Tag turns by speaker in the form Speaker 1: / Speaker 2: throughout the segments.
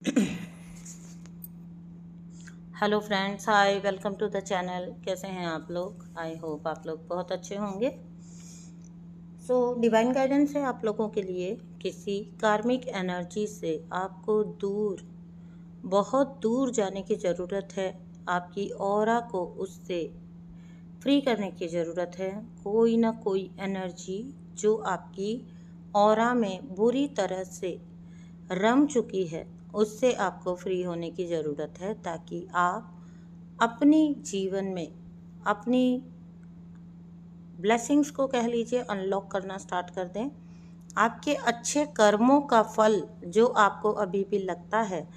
Speaker 1: Hello friends, hi, welcome to the channel. कैसे हैं आप लोग? आई होप आप लोग बहुत अच्छे होंगे। डिवाइन गाइडेंस है आप लोगों के लिए। किसी कार्मिक एनर्जी से आपको दूर, बहुत दूर जाने की ज़रूरत है। आपकी ऑरा को उससे फ्री करने की ज़रूरत है। कोई ना कोई एनर्जी जो आपकी ऑरा में बुरी तरह से रम चुकी है, उससे आपको फ्री होने की ज़रूरत है, ताकि आप अपनी जीवन में अपनी ब्लेसिंग्स को कह लीजिए अनलॉक करना स्टार्ट कर दें। आपके अच्छे कर्मों का फल जो आपको अभी भी लगता है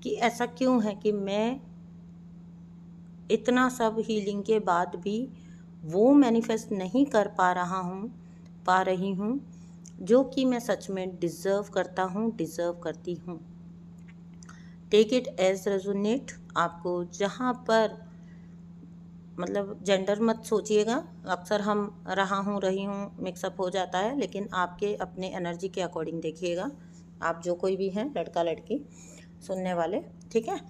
Speaker 1: कि ऐसा क्यों है कि मैं इतना सब हीलिंग के बाद भी वो मैनिफेस्ट नहीं कर पा रही हूँ जो कि मैं सच में डिज़र्व करता हूँ, डिज़र्व करती हूँ। Take it as resonate. आपको जहाँ पर मतलब जेंडर मत सोचिएगा। अक्सर हम रही हूँ मिक्सअप हो जाता है, लेकिन आपके अपने एनर्जी के अकॉर्डिंग देखिएगा। आप जो कोई भी हैं, लड़का लड़की सुनने वाले, ठीक है?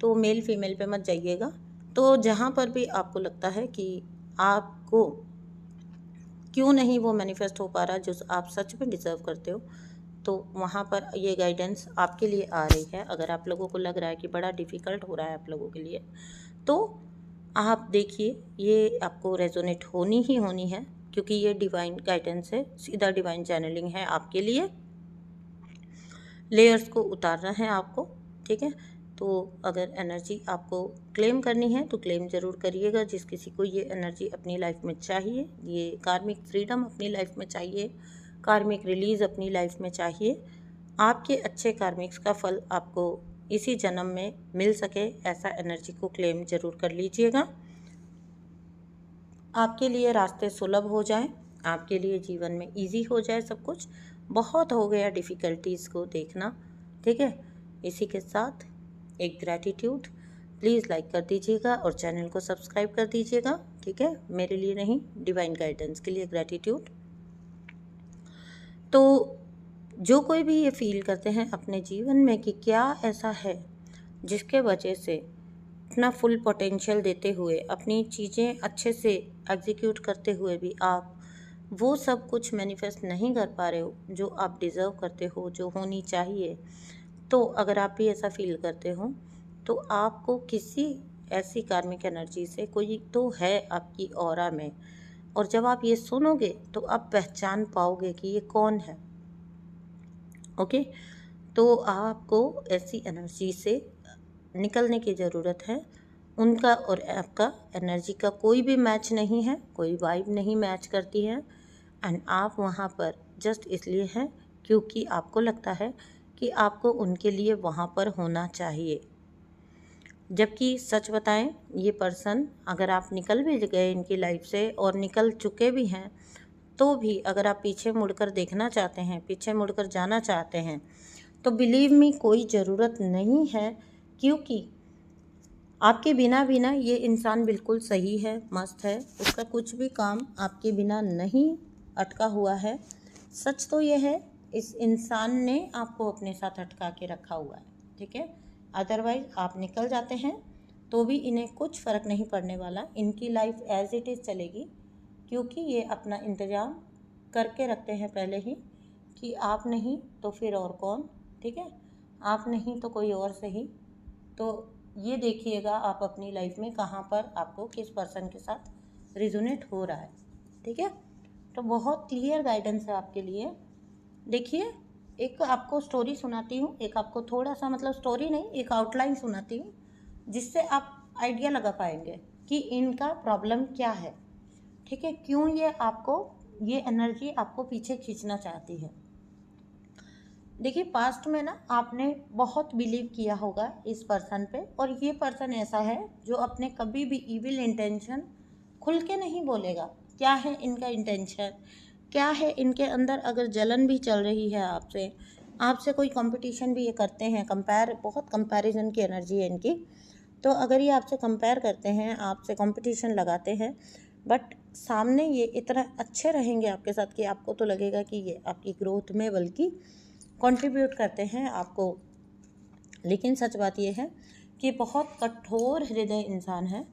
Speaker 1: तो मेल फीमेल पे मत जाइएगा। तो जहाँ पर भी आपको लगता है कि आपको क्यों नहीं वो मैनिफेस्ट हो पा रहा जो आप सच में डिज़र्व करते हो, तो वहाँ पर ये गाइडेंस आपके लिए आ रही है। अगर आप लोगों को लग रहा है कि बड़ा डिफ़िकल्ट हो रहा है आप लोगों के लिए, तो आप देखिए, ये आपको रेजोनेट होनी ही होनी है, क्योंकि ये डिवाइन गाइडेंस है, सीधा डिवाइन चैनलिंग है आपके लिए। लेयर्स को उतारना है आपको, ठीक है? तो अगर एनर्जी आपको क्लेम करनी है तो क्लेम ज़रूर करिएगा। जिस किसी को ये एनर्जी अपनी लाइफ में चाहिए, ये कार्मिक फ्रीडम अपनी लाइफ में चाहिए, कार्मिक रिलीज़ अपनी लाइफ में चाहिए, आपके अच्छे कार्मिक्स का फल आपको इसी जन्म में मिल सके, ऐसा एनर्जी को क्लेम ज़रूर कर लीजिएगा। आपके लिए रास्ते सुलभ हो जाएं, आपके लिए जीवन में इजी हो जाए सब कुछ। बहुत हो गया डिफ़िकल्टीज़ को देखना, ठीक है? इसी के साथ एक ग्रैटिट्यूड, प्लीज़ लाइक कर दीजिएगा और चैनल को सब्सक्राइब कर दीजिएगा, ठीक है? मेरे लिए नहीं, डिवाइन गाइडेंस के लिए ग्रैटिट्यूड। तो जो कोई भी ये फील करते हैं अपने जीवन में कि क्या ऐसा है जिसके वजह से अपना फुल पोटेंशियल देते हुए, अपनी चीज़ें अच्छे से एग्जीक्यूट करते हुए भी आप वो सब कुछ मैनिफेस्ट नहीं कर पा रहे हो जो आप डिज़र्व करते हो, जो होनी चाहिए, तो अगर आप भी ऐसा फील करते हो, तो आपको किसी ऐसी कार्मिक एनर्जी से कोई तो है आपकी ऑरा में। और जब आप ये सुनोगे तो आप पहचान पाओगे कि ये कौन है। ओके, तो आपको ऐसी एनर्जी से निकलने की ज़रूरत है। उनका और आपका एनर्जी का कोई भी मैच नहीं है, कोई वाइब नहीं मैच करती है, एंड आप वहाँ पर जस्ट इसलिए हैं क्योंकि आपको लगता है कि आपको उनके लिए वहाँ पर होना चाहिए। जबकि सच बताएं, ये पर्सन, अगर आप निकल भी गए इनकी लाइफ से और निकल चुके भी हैं, तो भी अगर आप पीछे मुड़कर देखना चाहते हैं, पीछे मुड़कर जाना चाहते हैं, तो बिलीव मी कोई ज़रूरत नहीं है, क्योंकि आपके बिना बिना ये इंसान बिल्कुल सही है, मस्त है। उसका कुछ भी काम आपके बिना नहीं अटका हुआ है। सच तो ये है, इस इंसान ने आपको अपने साथ अटका के रखा हुआ है, ठीक है? अदरवाइज़ आप निकल जाते हैं तो भी इन्हें कुछ फ़र्क नहीं पड़ने वाला। इनकी लाइफ एज इट इज़ चलेगी, क्योंकि ये अपना इंतज़ाम करके रखते हैं पहले ही कि आप नहीं तो फिर और कौन, ठीक है? आप नहीं तो कोई और सही। तो ये देखिएगा आप अपनी लाइफ में कहाँ पर आपको किस पर्सन के साथ रिजोनेट हो रहा है, ठीक है? तो बहुत क्लियर गाइडेंस है आपके लिए। देखिए, एक आपको स्टोरी सुनाती हूँ, एक आपको थोड़ा सा, मतलब स्टोरी नहीं, एक आउटलाइन सुनाती हूँ, जिससे आप आइडिया लगा पाएंगे कि इनका प्रॉब्लम क्या है, ठीक है? क्यों ये एनर्जी आपको पीछे खींचना चाहती है। देखिए, पास्ट में ना आपने बहुत बिलीव किया होगा इस पर्सन पे, और ये पर्सन ऐसा है जो अपने कभी भी इविल इंटेंशन खुल के नहीं बोलेगा। क्या है इनका इंटेंशन, क्या है इनके अंदर, अगर जलन भी चल रही है आपसे, आपसे कोई कंपटीशन भी ये करते हैं, बहुत कंपैरिजन की एनर्जी है इनकी। तो अगर ये आपसे कंपेयर करते हैं, आपसे कंपटीशन लगाते हैं, बट सामने ये इतना अच्छे रहेंगे आपके साथ कि आपको तो लगेगा कि ये आपकी ग्रोथ में बल्कि कंट्रीब्यूट करते हैं, आपको लेकिन सच बात यह है कि बहुत कठोर हृदय इंसान है,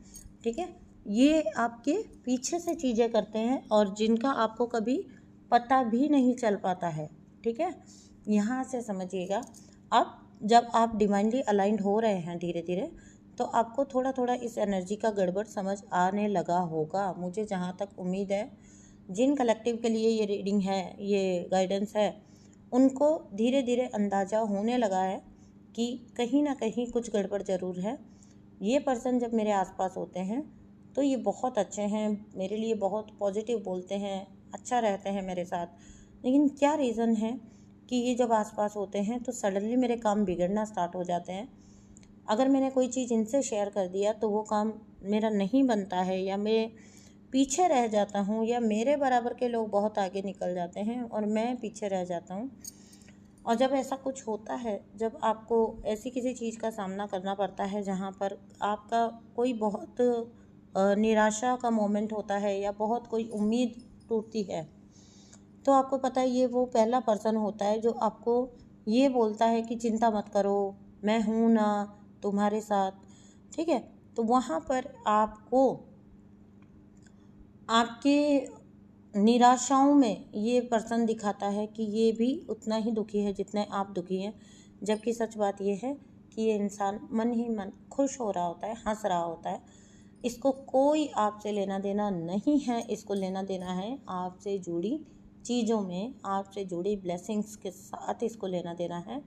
Speaker 1: ठीक है। ये आपके पीछे से चीज़ें करते हैं और जिनका आपको कभी पता भी नहीं चल पाता है, ठीक है। यहाँ से समझिएगा, अब जब आप डिवाइनली अलाइंड हो रहे हैं धीरे धीरे, तो आपको थोड़ा थोड़ा इस एनर्जी का गड़बड़ समझ आने लगा होगा। मुझे जहाँ तक उम्मीद है, जिन कलेक्टिव के लिए ये रीडिंग है, ये गाइडेंस है, उनको धीरे धीरे अंदाज़ा होने लगा है कि कहीं ना कहीं कुछ गड़बड़ ज़रूर है। ये पर्सन जब मेरे आसपास होते हैं तो ये बहुत अच्छे हैं, मेरे लिए बहुत पॉजिटिव बोलते हैं, अच्छा रहते हैं मेरे साथ, लेकिन क्या रीज़न है कि ये जब आसपास होते हैं तो सडनली मेरे काम बिगड़ना स्टार्ट हो जाते हैं। अगर मैंने कोई चीज़ इनसे शेयर कर दिया तो वो काम मेरा नहीं बनता है, या मैं पीछे रह जाता हूँ, या मेरे बराबर के लोग बहुत आगे निकल जाते हैं और मैं पीछे रह जाता हूँ। और जब ऐसा कुछ होता है, जब आपको ऐसी किसी चीज़ का सामना करना पड़ता है जहाँ पर आपका कोई बहुत निराशा का मोमेंट होता है या बहुत कोई उम्मीद टूटती है, तो आपको पता है ये वो पहला पर्सन होता है जो आपको ये बोलता है कि चिंता मत करो, मैं हूँ ना तुम्हारे साथ, ठीक है। तो वहाँ पर आपको आपके निराशाओं में ये पर्सन दिखाता है कि ये भी उतना ही दुखी है जितने आप दुखी हैं, जबकि सच बात ये है कि ये इंसान मन ही मन खुश हो रहा होता है, हंस रहा होता है। इसको कोई आपसे लेना देना नहीं है, इसको लेना देना है आपसे जुड़ी चीज़ों में, आपसे जुड़ी ब्लेसिंग्स के साथ इसको लेना देना है।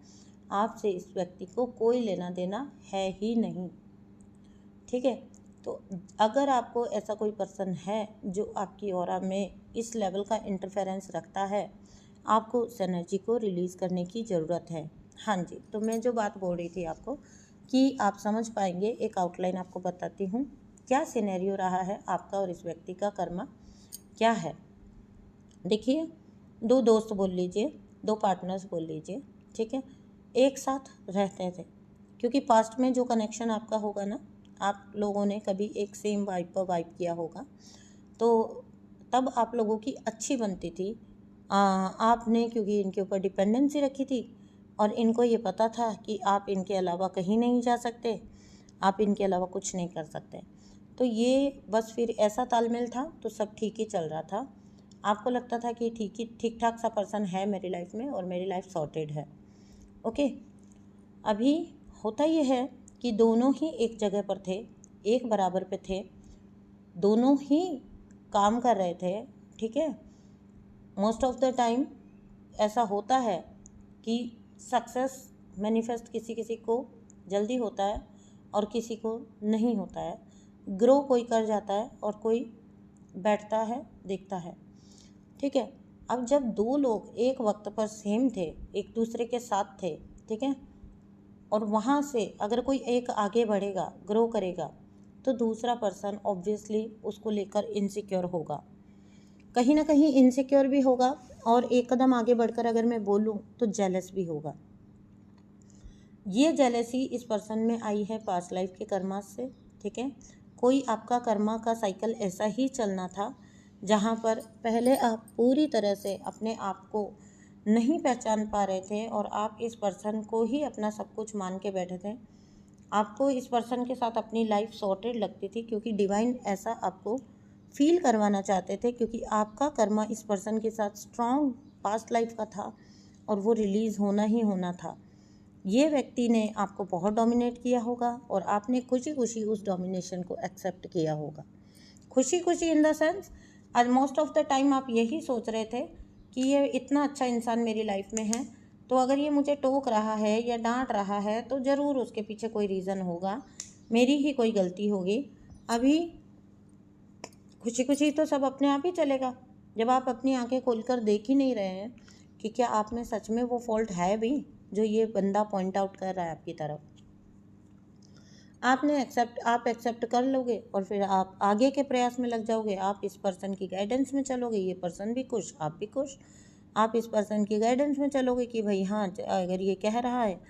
Speaker 1: आपसे इस व्यक्ति को कोई लेना देना है ही नहीं, ठीक है। तो अगर आपको ऐसा कोई पर्सन है जो आपकी ऑरा में इस लेवल का इंटरफेरेंस रखता है, आपको उस एनर्जी को रिलीज़ करने की ज़रूरत है। हाँ जी, तो मैं जो बात बोल रही थी आपको कि आप समझ पाएंगे, एक आउटलाइन आपको बताती हूँ क्या सिनेरियो रहा है आपका और इस व्यक्ति का कर्मा क्या है। देखिए, दो दोस्त बोल लीजिए, दो पार्टनर्स बोल लीजिए, ठीक है, एक साथ रहते थे, क्योंकि पास्ट में जो कनेक्शन आपका होगा ना, आप लोगों ने कभी एक सेम वाइब पर वाइब किया होगा, तो तब आप लोगों की अच्छी बनती थी। आपने क्योंकि इनके ऊपर डिपेंडेंसी रखी थी और इनको ये पता था कि आप इनके अलावा कहीं नहीं जा सकते, आप इनके अलावा कुछ नहीं कर सकते, तो ये बस फिर ऐसा तालमेल था, तो सब ठीक ही चल रहा था। आपको लगता था कि ठीक ठाक सा पर्सन है मेरी लाइफ में और मेरी लाइफ सॉर्टेड है, ओके। अभी होता ये है कि दोनों ही एक जगह पर थे, एक बराबर पे थे, दोनों ही काम कर रहे थे, ठीक है। मोस्ट ऑफ द टाइम ऐसा होता है कि सक्सेस मैनिफेस्ट किसी किसी को जल्दी होता है और किसी को नहीं होता है। ग्रो कोई कर जाता है और कोई बैठता है, देखता है, ठीक है। अब जब दो लोग एक वक्त पर सेम थे, एक दूसरे के साथ थे, ठीक है, और वहाँ से अगर कोई एक आगे बढ़ेगा, ग्रो करेगा, तो दूसरा पर्सन ऑब्वियसली उसको लेकर इनसिक्योर होगा, कहीं ना कहीं इनसिक्योर भी होगा, और एक कदम आगे बढ़कर अगर मैं बोलूँ तो जेलस भी होगा। ये जेलसी इस पर्सन में आई है पास्ट लाइफ के कर्मा से, ठीक है। कोई आपका कर्मा का साइकिल ऐसा ही चलना था जहाँ पर पहले आप पूरी तरह से अपने आप को नहीं पहचान पा रहे थे और आप इस पर्सन को ही अपना सब कुछ मान के बैठे थे। आपको इस पर्सन के साथ अपनी लाइफ सॉर्टेड लगती थी, क्योंकि डिवाइन ऐसा आपको फील करवाना चाहते थे, क्योंकि आपका कर्मा इस पर्सन के साथ स्ट्रॉन्ग पास्ट लाइफ का था और वो रिलीज़ होना ही होना था। ये व्यक्ति ने आपको बहुत डोमिनेट किया होगा और आपने खुशी खुशी उस डोमिनेशन को एक्सेप्ट किया होगा। खुशी खुशी इन द सेंस, आज मोस्ट ऑफ द टाइम आप यही सोच रहे थे कि ये इतना अच्छा इंसान मेरी लाइफ में है, तो अगर ये मुझे टोक रहा है या डांट रहा है तो ज़रूर उसके पीछे कोई रीज़न होगा, मेरी ही कोई गलती होगी। अभी खुशी खुशी तो सब अपने आप ही चलेगा, जब आप अपनी आंखें खोलकर देख ही नहीं रहे हैं कि क्या आप में सच में वो फॉल्ट है भी जो ये बंदा पॉइंट आउट कर रहा है आपकी तरफ। आप एक्सेप्ट कर लोगे और फिर आप आगे के प्रयास में लग जाओगे, आप इस पर्सन की गाइडेंस में चलोगे, ये पर्सन भी खुश, आप भी खुश। आप इस पर्सन की गाइडेंस में चलोगे कि भाई हाँ, अगर ये कह रहा है,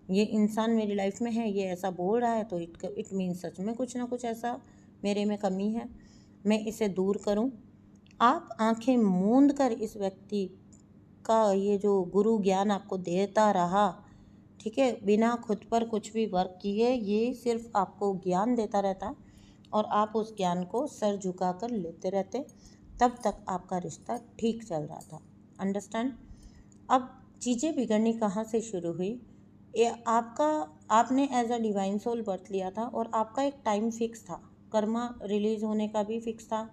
Speaker 1: ये इंसान मेरी लाइफ में है, ये ऐसा बोल रहा है, तो इट मीन सच में कुछ ना कुछ ऐसा मेरे में कमी है, मैं इसे दूर करूं। आप आंखें मूंद कर इस व्यक्ति का ये जो गुरु ज्ञान आपको देता रहा, ठीक है, बिना खुद पर कुछ भी वर्क किए ये सिर्फ आपको ज्ञान देता रहता और आप उस ज्ञान को सर झुका कर लेते रहते। तब तक आपका रिश्ता ठीक चल रहा था। अंडरस्टैंड? अब चीज़ें बिगड़नी कहाँ से शुरू हुई? ये आपने as a divine soul birth लिया था और आपका एक टाइम फिक्स था। कर्मा रिलीज होने का भी फिक्स था,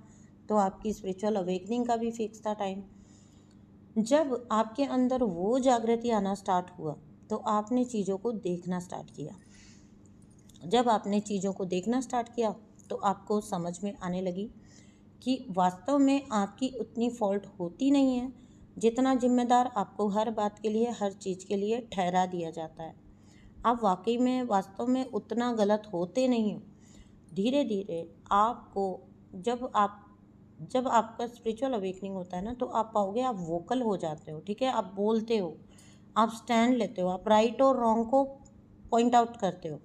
Speaker 1: तो आपकी स्पिरिचुअल अवेकनिंग का भी फिक्स था टाइम। जब आपके अंदर वो जागृति आना स्टार्ट हुआ तो आपने चीज़ों को देखना स्टार्ट किया। जब आपने चीज़ों को देखना स्टार्ट किया तो आपको समझ में आने लगी कि वास्तव में आपकी उतनी फॉल्ट होती नहीं है जितना जिम्मेदार आपको हर बात के लिए, हर चीज़ के लिए ठहरा दिया जाता है। आप वाकई में वास्तव में उतना गलत होते नहीं हो। धीरे धीरे आपको जब आपका स्पिरिचुअल अवेकनिंग होता है ना, तो आप पाओगे आप वोकल हो जाते हो। ठीक है, आप बोलते हो, आप स्टैंड लेते हो, आप राइट और रॉन्ग को पॉइंट आउट करते हो।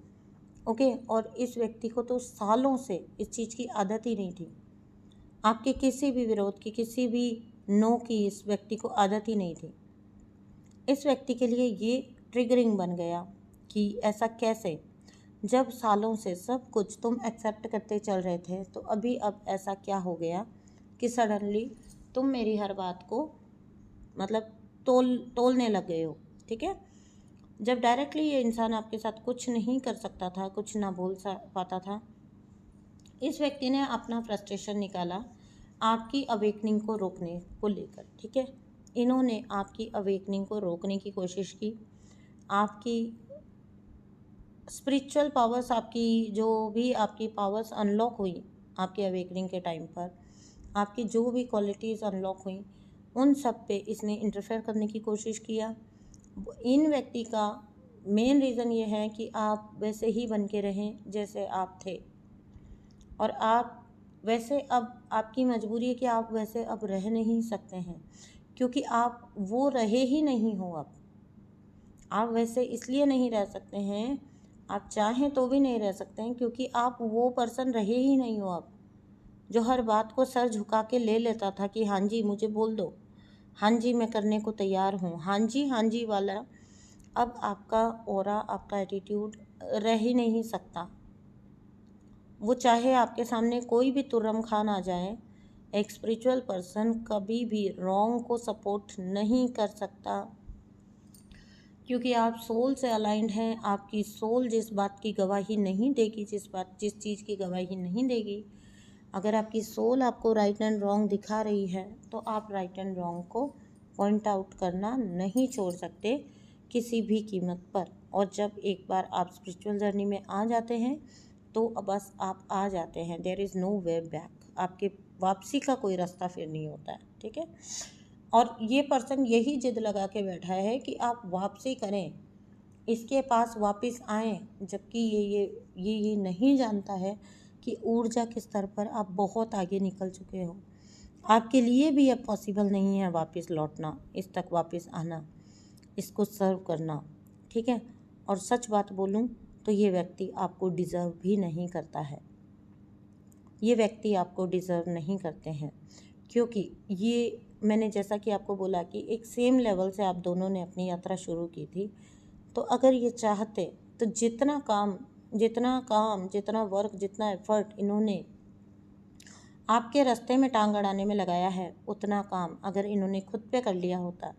Speaker 1: ओके, और इस व्यक्ति को तो सालों से इस चीज़ की आदत ही नहीं थी। आपके किसी भी विरोध की, किसी भी नो की इस व्यक्ति को आदत ही नहीं थी। इस व्यक्ति के लिए ये ट्रिगरिंग बन गया कि ऐसा कैसे, जब सालों से सब कुछ तुम एक्सेप्ट करते चल रहे थे, तो अभी अब ऐसा क्या हो गया कि सडनली तुम मेरी हर बात को मतलब तोलने लग गए हो। ठीक है, जब डायरेक्टली ये इंसान आपके साथ कुछ नहीं कर सकता था, कुछ ना बोल पाता था, इस व्यक्ति ने अपना फ्रस्ट्रेशन निकाला आपकी अवेकनिंग को रोकने को लेकर। ठीक है, इन्होंने आपकी अवेकनिंग को रोकने की कोशिश की। आपकी स्पिरिचुअल पावर्स, आपकी जो भी आपकी पावर्स अनलॉक हुई आपके अवेकनिंग के टाइम पर, आपकी जो भी क्वालिटीज़ अनलॉक हुई, उन सब पे इसने इंटरफेयर करने की कोशिश किया। इन व्यक्ति का मेन रीज़न ये है कि आप वैसे ही बन के रहें जैसे आप थे, और आप वैसे, अब आपकी मजबूरी है कि आप वैसे अब रह नहीं सकते हैं, क्योंकि आप वो रहे ही नहीं हो। अब आप वैसे इसलिए नहीं रह सकते हैं, आप चाहें तो भी नहीं रह सकते हैं, क्योंकि आप वो पर्सन रहे ही नहीं हो अब, जो हर बात को सर झुका के ले लेता था कि हाँ जी मुझे बोल दो, हाँ जी मैं करने को तैयार हूँ, हाँ जी वाला। अब आपका ऑरा, आपका एटीट्यूड रह ही नहीं सकता। वो चाहे आपके सामने कोई भी तुर्रम खान आ जाए, एक स्पिरिचुअल पर्सन कभी भी रॉन्ग को सपोर्ट नहीं कर सकता, क्योंकि आप सोल से अलाइंड हैं। आपकी सोल जिस बात की गवाही नहीं देगी, जिस चीज़ की गवाही नहीं देगी, अगर आपकी सोल आपको राइट एंड रॉन्ग दिखा रही है, तो आप राइट एंड रॉन्ग को पॉइंट आउट करना नहीं छोड़ सकते किसी भी कीमत पर। और जब एक बार आप स्पिरिचुअल जर्नी में आ जाते हैं तो बस आप आ जाते हैं, there is no way back. आपके वापसी का कोई रास्ता फिर नहीं होता है। ठीक है, और ये पर्सन यही जिद लगा के बैठा है कि आप वापसी करें, इसके पास वापस आएँ, जबकि ये नहीं जानता है कि ऊर्जा के स्तर पर आप बहुत आगे निकल चुके हो। आपके लिए भी अब पॉसिबल नहीं है वापस लौटना, इस तक वापस आना, इसको सर्व करना। ठीक है, और सच बात बोलूं तो ये व्यक्ति आपको डिज़र्व भी नहीं करता है। ये व्यक्ति आपको डिज़र्व नहीं करते हैं, क्योंकि ये, मैंने जैसा कि आपको बोला कि एक सेम लेवल से आप दोनों ने अपनी यात्रा शुरू की थी। तो अगर ये चाहते तो जितना काम, जितना वर्क, जितना एफर्ट इन्होंने आपके रास्ते में टांग अड़ाने में लगाया है, उतना काम अगर इन्होंने खुद पे कर लिया होता,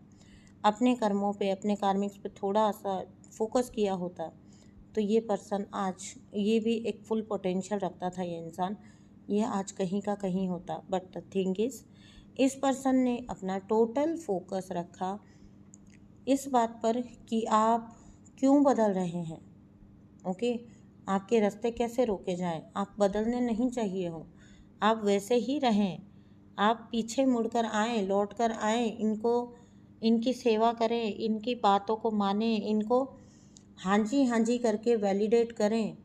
Speaker 1: अपने कर्मों पे, अपने कार्मिक्स पे थोड़ा सा फोकस किया होता, तो ये पर्सन आज, ये भी एक फुल पोटेंशियल रखता था ये इंसान, ये आज कहीं का कहीं होता। बट द थिंग इज़, इस पर्सन ने अपना टोटल फोकस रखा इस बात पर कि आप क्यों बदल रहे हैं। ओके, आपके रास्ते कैसे रोके जाएं, आप बदलने नहीं चाहिए हो, आप वैसे ही रहें। आप पीछे मुड़कर आएँ, लौट कर आएँ, इनकी सेवा करें, इनकी बातों को मानें, इनको हाँ जी करके वैलिडेट करें।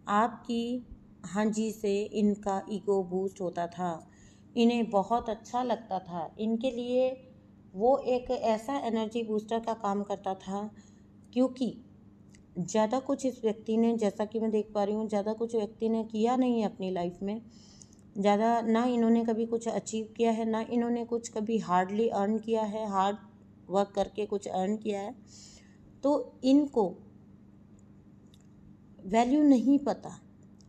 Speaker 1: आपकी हाँ जी से इनका ईगो बूस्ट होता था, इन्हें बहुत अच्छा लगता था, इनके लिए वो एक ऐसा एनर्जी बूस्टर का काम करता था। क्योंकि ज़्यादा कुछ इस व्यक्ति ने, जैसा कि मैं देख पा रही हूँ, ज़्यादा कुछ व्यक्ति ने किया नहीं है अपनी लाइफ में। ज़्यादा ना इन्होंने कभी कुछ अचीव किया है, ना इन्होंने कुछ कभी हार्डली अर्न किया है, हार्ड वर्क करके कुछ अर्न किया है। तो इनको वैल्यू नहीं पता,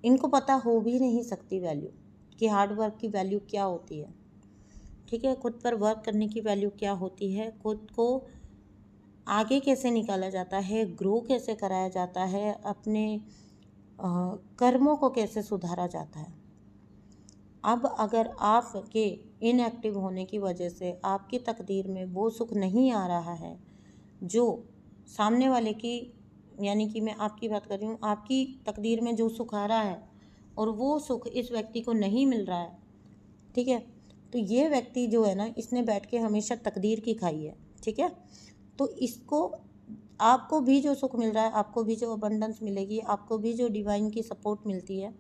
Speaker 1: इनको पता हो भी नहीं सकती वैल्यू कि हार्ड वर्क की वैल्यू क्या होती है। ठीक है, खुद पर वर्क करने की वैल्यू क्या होती है, खुद को आगे कैसे निकाला जाता है, ग्रो कैसे कराया जाता है, अपने कर्मों को कैसे सुधारा जाता है। अब अगर आपके इनएक्टिव होने की वजह से आपकी तकदीर में वो सुख नहीं आ रहा है जो सामने वाले की, यानी कि मैं आपकी बात कर रही हूँ, आपकी तकदीर में जो सुख आ रहा है और वो सुख इस व्यक्ति को नहीं मिल रहा है, ठीक है, तो ये व्यक्ति जो है ना, इसने बैठ के हमेशा तकदीर की खाई है। ठीक है, तो इसको, आपको भी जो सुख मिल रहा है, आपको भी जो अबंडेंस मिलेगी, आपको भी जो डिवाइन की सपोर्ट मिलती है,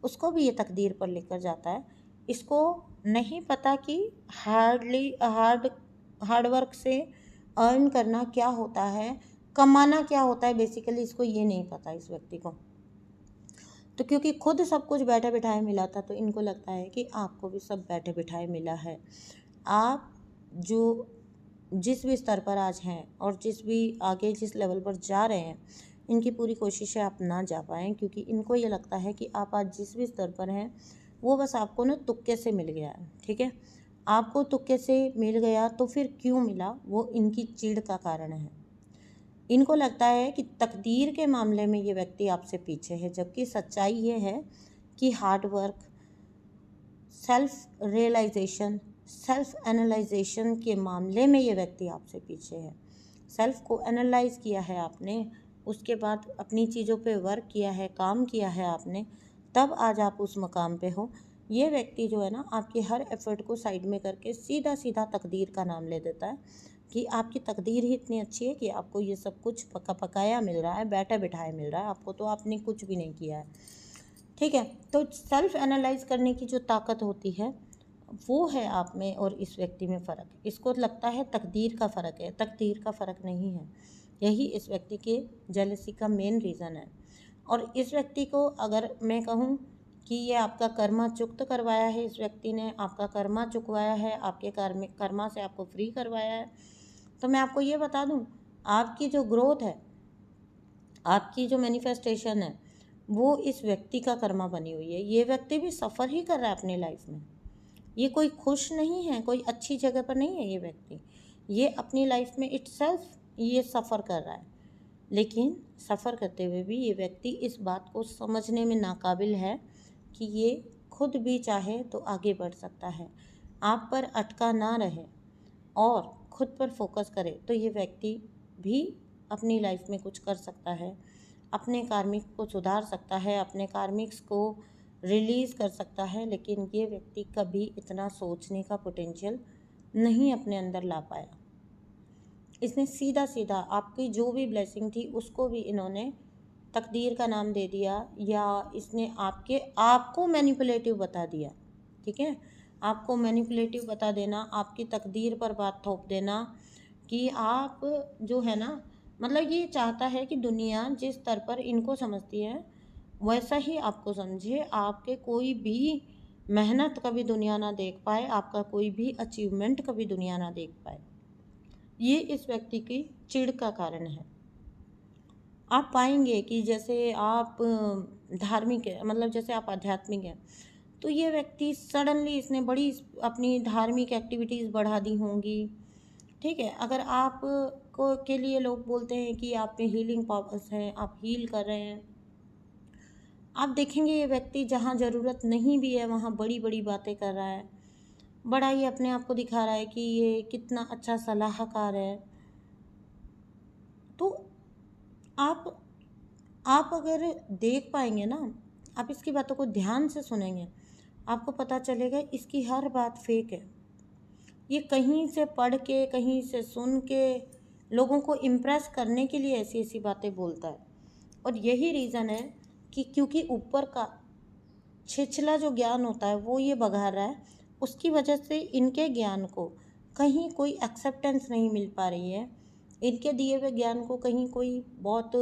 Speaker 1: उसको भी ये तकदीर पर लेकर जाता है। इसको नहीं पता कि हार्ड वर्क से अर्न करना क्या होता है, कमाना क्या होता है, बेसिकली इसको ये नहीं पता इस व्यक्ति को। तो क्योंकि खुद सब कुछ बैठे बिठाए मिला था, तो इनको लगता है कि आपको भी सब बैठे बिठाए मिला है। आप जो जिस भी स्तर पर आज हैं और जिस लेवल पर जा रहे हैं, इनकी पूरी कोशिश है आप ना जा पाएँ, क्योंकि इनको ये लगता है कि आप आज जिस भी स्तर पर हैं वो बस आपको ना तुक्के से मिल गया है। ठीक है, आपको तुक्के से मिल गया तो फिर क्यों मिला, वो इनकी चिढ़ का कारण है। इनको लगता है कि तकदीर के मामले में ये व्यक्ति आपसे पीछे है, जबकि सच्चाई ये है कि hard work, self realisation, self analysation के मामले में ये व्यक्ति आपसे पीछे है। सेल्फ को एनालाइज किया है आपने, उसके बाद अपनी चीज़ों पे वर्क किया है, काम किया है आपने, तब आज आप उस मकाम पे हो। ये व्यक्ति जो है ना, आपकी हर एफर्ट को साइड में करके सीधा सीधा तकदीर का नाम ले देता है कि आपकी तकदीर ही इतनी अच्छी है कि आपको ये सब कुछ पका पकाया मिल रहा है, बैठा बिठाया मिल रहा है, आपको तो आपने कुछ भी नहीं किया है। ठीक है, तो सेल्फ एनालाइज करने की जो ताकत होती है वो है आप में और इस व्यक्ति में फ़र्क। इसको लगता है तकदीर का फ़र्क है, तकदीर का फ़र्क नहीं है। यही इस व्यक्ति के जेलसी का मेन रीज़न है। और इस व्यक्ति को अगर मैं कहूँ कि ये आपका कर्मा चुक्त करवाया है, इस व्यक्ति ने आपका कर्मा चुकवाया है, आपके कर्मा से आपको फ्री करवाया है, तो मैं आपको ये बता दूँ, आपकी जो ग्रोथ है, आपकी जो मैनिफेस्टेशन है, वो इस व्यक्ति का कर्मा बनी हुई है। ये व्यक्ति भी सफ़र ही कर रहा है अपनी लाइफ में। ये कोई खुश नहीं है, कोई अच्छी जगह पर नहीं है ये व्यक्ति। ये अपनी लाइफ में इटसेल्फ ये सफ़र कर रहा है, लेकिन सफ़र करते हुए भी ये व्यक्ति इस बात को समझने में नाकाबिल है कि ये खुद भी चाहे तो आगे बढ़ सकता है, आप पर अटका ना रहे और खुद पर फोकस करे, तो ये व्यक्ति भी अपनी लाइफ में कुछ कर सकता है, अपने कार्मिक को सुधार सकता है, अपने कार्मिक्स को रिलीज़ कर सकता है। लेकिन ये व्यक्ति कभी इतना सोचने का पोटेंशियल नहीं अपने अंदर ला पाया। इसने सीधा सीधा आपकी जो भी ब्लेसिंग थी उसको भी इन्होंने तकदीर का नाम दे दिया, या इसने आपको मैनिपुलेटिव बता दिया। ठीक है, आपको मैनिपुलेटिव बता देना, आपकी तकदीर पर बात थोप देना कि आप जो है ना, मतलब ये चाहता है कि दुनिया जिस स्तर पर इनको समझती है वैसा ही आपको समझे, आपके कोई भी मेहनत कभी दुनिया ना देख पाए, आपका कोई भी अचीवमेंट कभी दुनिया ना देख पाए। ये इस व्यक्ति की चिढ़ का कारण है। आप पाएंगे कि जैसे आप धार्मिक है, मतलब जैसे आप आध्यात्मिक हैं, तो ये व्यक्ति सडनली इसने बड़ी अपनी धार्मिक एक्टिविटीज़ बढ़ा दी होंगी। ठीक है, अगर आप को के लिए लोग बोलते हैं कि आप में हीलिंग पावर्स हैं, आप हील कर रहे हैं, आप देखेंगे ये व्यक्ति जहाँ ज़रूरत नहीं भी है वहाँ बड़ी बड़ी बातें कर रहा है, बड़ा ही अपने आप को दिखा रहा है कि ये कितना अच्छा सलाहकार है। तो आप अगर देख पाएंगे ना, आप इसकी बातों को ध्यान से सुनेंगे, आपको पता चलेगा इसकी हर बात फेक है। ये कहीं से पढ़ के, कहीं से सुन के लोगों को इम्प्रेस करने के लिए ऐसी ऐसी बातें बोलता है। और यही रीज़न है कि क्योंकि ऊपर का छिछला जो ज्ञान होता है वो ये बघार रहा है, उसकी वजह से इनके ज्ञान को कहीं कोई एक्सेप्टेंस नहीं मिल पा रही है। इनके दिए हुए ज्ञान को कहीं कोई बहुत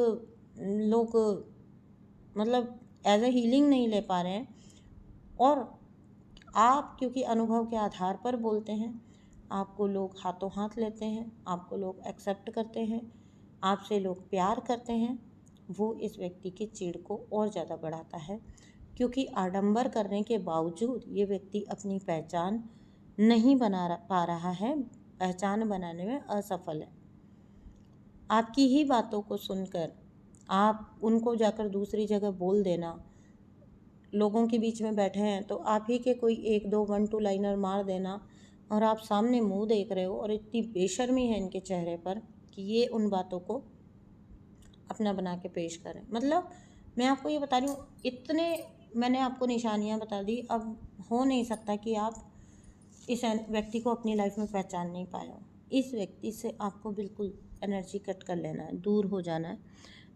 Speaker 1: लोग मतलब एज ए हीलिंग नहीं ले पा रहे हैं। और आप क्योंकि अनुभव के आधार पर बोलते हैं, आपको लोग हाथों हाथ लेते हैं, आपको लोग एक्सेप्ट करते हैं, आपसे लोग प्यार करते हैं, वो इस व्यक्ति की चिढ़ को और ज़्यादा बढ़ाता है, क्योंकि आडंबर करने के बावजूद ये व्यक्ति अपनी पहचान नहीं पा रहा है, पहचान बनाने में असफल है। आपकी ही बातों को सुनकर आप उनको जाकर दूसरी जगह बोल देना, लोगों के बीच में बैठे हैं तो आप ही के कोई एक दो 1-2 लाइनर मार देना, और आप सामने मुंह देख रहे हो और इतनी बेशर्मी है इनके चेहरे पर कि ये उन बातों को अपना बना के पेश करें। मतलब मैं आपको ये बता रही हूँ, इतने मैंने आपको निशानियाँ बता दी। अब हो नहीं सकता कि आप इस व्यक्ति को अपनी लाइफ में पहचान नहीं पाए हो। इस व्यक्ति से आपको बिल्कुल एनर्जी कट कर लेना है, दूर हो जाना है।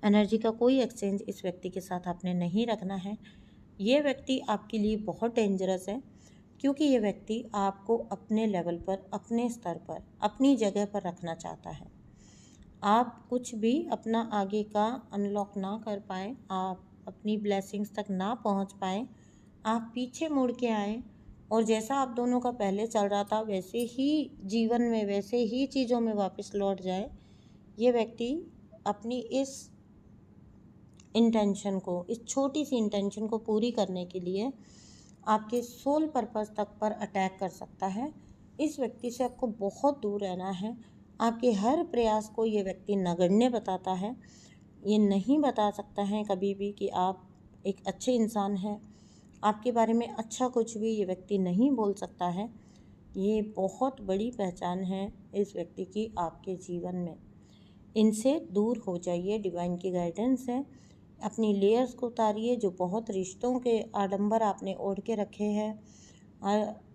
Speaker 1: एनर्जी का कोई एक्सचेंज इस व्यक्ति के साथ आपने नहीं रखना है। ये व्यक्ति आपके लिए बहुत डेंजरस है, क्योंकि ये व्यक्ति आपको अपने लेवल पर, अपने स्तर पर, अपनी जगह पर रखना चाहता है। आप कुछ भी अपना आगे का अनलॉक ना कर पाएँ, आप अपनी ब्लेसिंग्स तक ना पहुंच पाएँ, आप पीछे मुड़ के आएँ और जैसा आप दोनों का पहले चल रहा था वैसे ही जीवन में, वैसे ही चीज़ों में वापस लौट जाए। ये व्यक्ति अपनी इस इंटेंशन को, इस छोटी सी इंटेंशन को पूरी करने के लिए आपके सोल पर्पस तक पर अटैक कर सकता है। इस व्यक्ति से आपको बहुत दूर रहना है। आपके हर प्रयास को ये व्यक्ति नगण्य बताता है। ये नहीं बता सकता है कभी भी कि आप एक अच्छे इंसान हैं। आपके बारे में अच्छा कुछ भी ये व्यक्ति नहीं बोल सकता है। ये बहुत बड़ी पहचान है इस व्यक्ति की आपके जीवन में। इनसे दूर हो जाइए, डिवाइन की गाइडेंस है। अपनी लेयर्स को उतारिए, जो बहुत रिश्तों के आडंबर आपने ओढ़ के रखे हैं।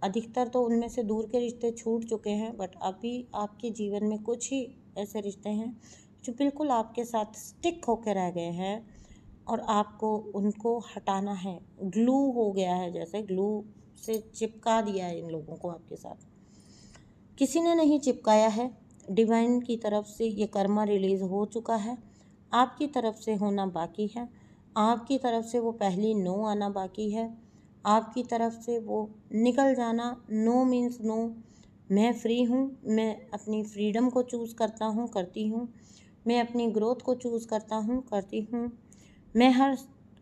Speaker 1: अधिकतर तो उनमें से दूर के रिश्ते छूट चुके हैं, बट अभी आपके जीवन में कुछ ही ऐसे रिश्ते हैं जो बिल्कुल आपके साथ स्टिक होकर रह गए हैं और आपको उनको हटाना है। ग्लू हो गया है, जैसे ग्लू से चिपका दिया है इन लोगों को आपके साथ। किसी ने नहीं चिपकाया है, डिवाइन की तरफ से ये कर्मा रिलीज़ हो चुका है। आपकी तरफ से होना बाकी है। आपकी तरफ से वो पहली नो आना बाकी है। आपकी तरफ से वो निकल जाना। No means no. मैं फ्री हूँ, मैं अपनी फ्रीडम को चूज़ करता हूँ, करती हूँ। मैं अपनी ग्रोथ को चूज़ करता हूँ, करती हूँ। मैं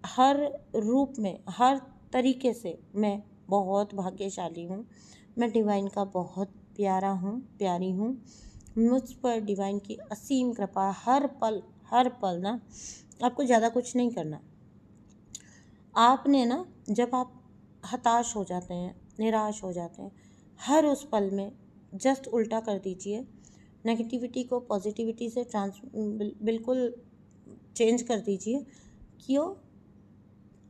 Speaker 1: हर रूप में, हर तरीके से मैं बहुत भाग्यशाली हूँ। मैं डिवाइन का बहुत प्यारा हूँ, प्यारी हूँ। मुझ पर डिवाइन की असीम कृपा हर पल ना। आपको ज़्यादा कुछ नहीं करना। आपने ना, जब आप हताश हो जाते हैं, निराश हो जाते हैं, हर उस पल में जस्ट उल्टा कर दीजिए। नेगेटिविटी को पॉजिटिविटी से बिल्कुल चेंज कर दीजिए। क्यों?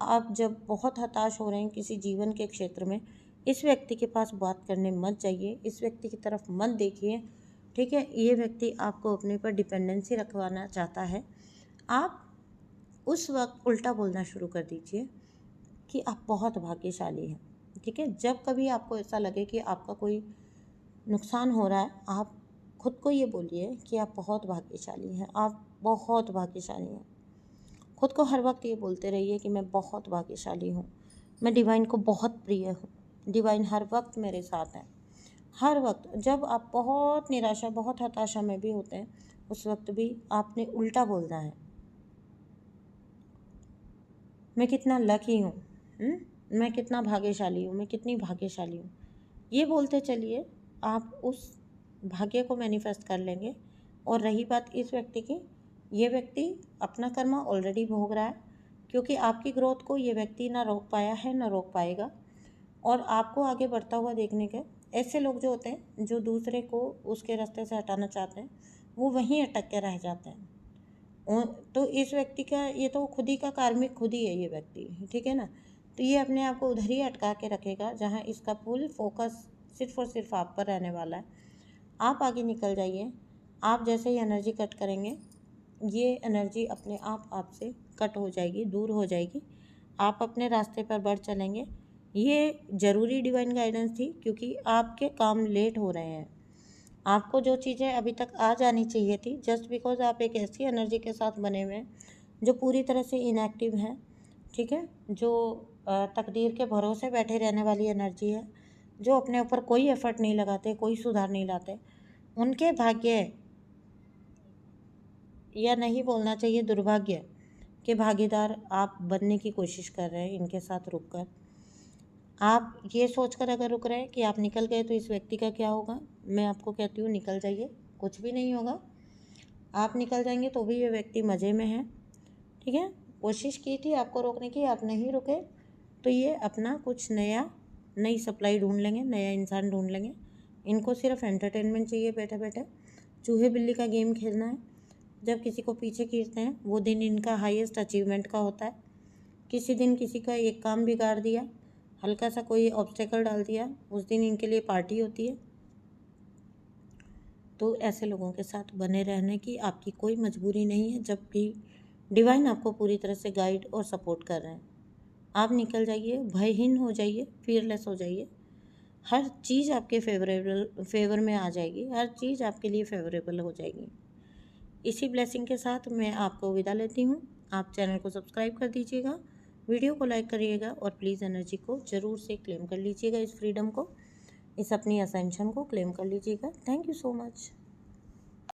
Speaker 1: आप जब बहुत हताश हो रहे हैं किसी जीवन के क्षेत्र में, इस व्यक्ति के पास बात करने मत जाइए, इस व्यक्ति की तरफ मत देखिए, ठीक है। ये व्यक्ति आपको अपने पर डिपेंडेंसी रखवाना चाहता है। आप उस वक्त उल्टा बोलना शुरू कर दीजिए कि आप बहुत भाग्यशाली हैं, ठीक है। जब कभी आपको ऐसा लगे कि आपका कोई नुकसान हो रहा है, आप खुद को ये बोलिए कि आप बहुत भाग्यशाली हैं, आप बहुत भाग्यशाली हैं। खुद को हर वक्त ये बोलते रहिए कि मैं बहुत भाग्यशाली हूँ, मैं डिवाइन को बहुत प्रिय हूँ, डिवाइन हर वक्त मेरे साथ है। हर वक्त जब आप बहुत निराशा, बहुत हताशा में भी होते हैं, उस वक्त भी आपने उल्टा बोलना है, मैं कितना लकी हूँ, मैं कितना भाग्यशाली हूँ, मैं कितनी भाग्यशाली हूँ। ये बोलते चलिए, आप उस भाग्य को मैनिफेस्ट कर लेंगे। और रही बात इस व्यक्ति की, ये व्यक्ति अपना कर्मा ऑलरेडी भोग रहा है, क्योंकि आपकी ग्रोथ को ये व्यक्ति ना रोक पाया है, ना रोक पाएगा। और आपको आगे बढ़ता हुआ देखने के ऐसे लोग जो होते हैं, जो दूसरे को उसके रास्ते से हटाना चाहते हैं, वो वहीं अटक के रह जाते हैं। तो इस व्यक्ति का ये तो खुद ही का कार्मिक खुद ही है ये व्यक्ति, ठीक है ना। तो ये अपने आप को उधर ही अटका के रखेगा जहाँ इसका फुल फोकस सिर्फ और सिर्फ आप पर रहने वाला है। आप आगे निकल जाइए। आप जैसे ही एनर्जी कट करेंगे, ये एनर्जी अपने आप आपसे कट हो जाएगी, दूर हो जाएगी। आप अपने रास्ते पर बढ़ चलेंगे। ये ज़रूरी डिवाइन गाइडेंस थी, क्योंकि आपके काम लेट हो रहे हैं। आपको जो चीज़ें अभी तक आ जानी चाहिए थी, जस्ट बिकॉज आप एक ऐसी एनर्जी के साथ बने हुए हैं जो पूरी तरह से इनएक्टिव है, ठीक है। जो तकदीर के भरोसे बैठे रहने वाली एनर्जी है, जो अपने ऊपर कोई एफर्ट नहीं लगाते, कोई सुधार नहीं लाते, उनके भाग्य या नहीं बोलना चाहिए दुर्भाग्य के भागीदार आप बनने की कोशिश कर रहे हैं इनके साथ रुककर। आप ये सोचकर अगर रुक रहे हैं कि आप निकल गए तो इस व्यक्ति का क्या होगा, मैं आपको कहती हूँ निकल जाइए, कुछ भी नहीं होगा। आप निकल जाएंगे तो भी ये व्यक्ति मज़े में है, ठीक है। कोशिश की थी आपको रोकने की, आप नहीं रुके, तो ये अपना कुछ नई सप्लाई ढूंढ लेंगे, नया इंसान ढूंढ लेंगे। इनको सिर्फ एंटरटेनमेंट चाहिए, बैठे बैठे चूहे बिल्ली का गेम खेलना है। जब किसी को पीछे खींचते हैं वो दिन इनका हाईएस्ट अचीवमेंट का होता है। किसी दिन किसी का एक काम बिगाड़ दिया, हल्का सा कोई ऑब्स्टेकल डाल दिया, उस दिन इनके लिए पार्टी होती है। तो ऐसे लोगों के साथ बने रहने की आपकी कोई मजबूरी नहीं है, जबकि डिवाइन आपको पूरी तरह से गाइड और सपोर्ट कर रहे हैं। आप निकल जाइए, भयहीन हो जाइए, फियरलेस हो जाइए। हर चीज़ आपके फेवर में आ जाएगी, हर चीज़ आपके लिए फेवरेबल हो जाएगी। इसी ब्लेसिंग के साथ मैं आपको विदा लेती हूँ। आप चैनल को सब्सक्राइब कर दीजिएगा, वीडियो को लाइक करिएगा और प्लीज़ एनर्जी को ज़रूर से क्लेम कर लीजिएगा, इस फ्रीडम को, इस अपनी असेंशन को क्लेम कर लीजिएगा। Thank you so much.